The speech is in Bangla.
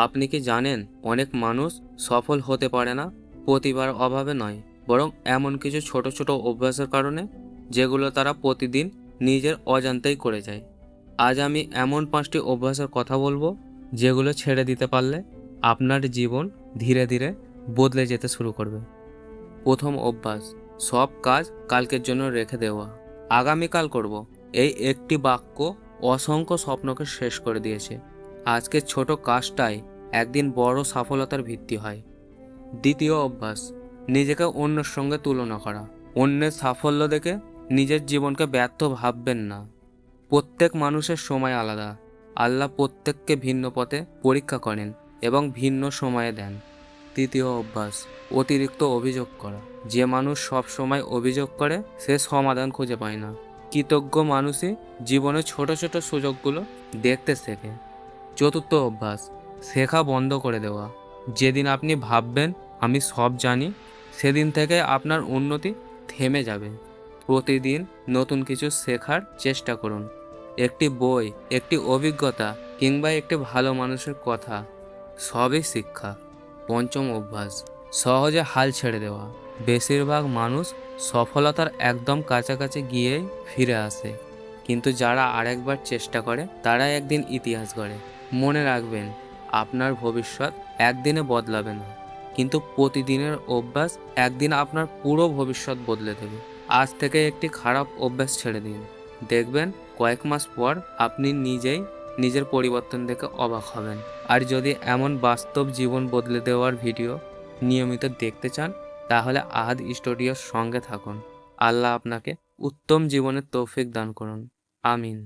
আপনি কি জানেন, অনেক মানুষ সফল হতে পারে না প্রতিভার অভাবে নয়, বরং এমন কিছু ছোট ছোট অভ্যাসের কারণে যেগুলো তারা প্রতিদিন নিজের অজান্তেই করে যায়। আজ আমি এমন 5টি অভ্যাসের কথা বলবো যেগুলো ছেড়ে দিতে পারলে আপনার জীবন ধীরে ধীরে বদলে যেতে শুরু করবে। প্রথম অভ্যাস, সব কাজ কালকের জন্য রেখে দেওয়া। আগামীকাল করব, এই একটি বাক্য অসংখ্য স্বপ্নকে শেষ করে দিয়েছে। আজকের ছোট কাজটাই একদিন বড় সফলতার ভিত্তি হয়। দ্বিতীয় অভ্যাস, নিজেকে অন্যের সঙ্গে তুলনা করা। অন্যের সাফল্য দেখে নিজের জীবনকে ব্যর্থ ভাববেন না। প্রত্যেক মানুষের সময় আলাদা। আল্লাহ প্রত্যেককে ভিন্ন পথে পরীক্ষা করেন এবং ভিন্ন সময়ে দেন। তৃতীয় অভ্যাস, অতিরিক্ত অভিযোগ করা। যে মানুষ সব সময় অভিযোগ করে সে সমাধান খুঁজে পায় না। কৃতজ্ঞ মানুষই জীবনে ছোট ছোট সুযোগগুলো দেখতে শেখে। চতুর্থ অভ্যাস, শেখা বন্ধ করে দেওয়া। যেদিন আপনি ভাববেন আমি সব জানি, সেদিন থেকে আপনার উন্নতি থেমে যাবে। প্রতিদিন নতুন কিছু শেখার চেষ্টা করুন। একটি বই, একটি অভিজ্ঞতা কিংবা একটি ভালো মানুষের কথা, সবই শিক্ষা। পঞ্চম অভ্যাস, সহজে হাল ছেড়ে দেওয়া। বেশিরভাগ মানুষ সফলতার একদম কাছাকাছি গিয়েই ফিরে আসে, কিন্তু যারা আরেকবার চেষ্টা করে তারাই একদিন ইতিহাস গড়ে। মনে রাখবেন, আপনার ভবিষ্যৎ একদিনে বদলাবে না, কিন্তু প্রতিদিনের অভ্যাস একদিন আপনার পুরো ভবিষ্যৎ বদলে দেবে। আজ থেকে একটি খারাপ অভ্যাস ছেড়ে দিন, দেখবেন কয়েক মাস পর আপনি নিজেই নিজের পরিবর্তন দেখে অবাক হবেন। আর যদি এমন বাস্তব জীবন বদলে দেওয়ার ভিডিও নিয়মিত দেখতে চান, তাহলে আহাদ স্টুডিওর সঙ্গে থাকুন। আল্লাহ আপনাকে উত্তম জীবনের তৌফিক দান করুন। আমিন।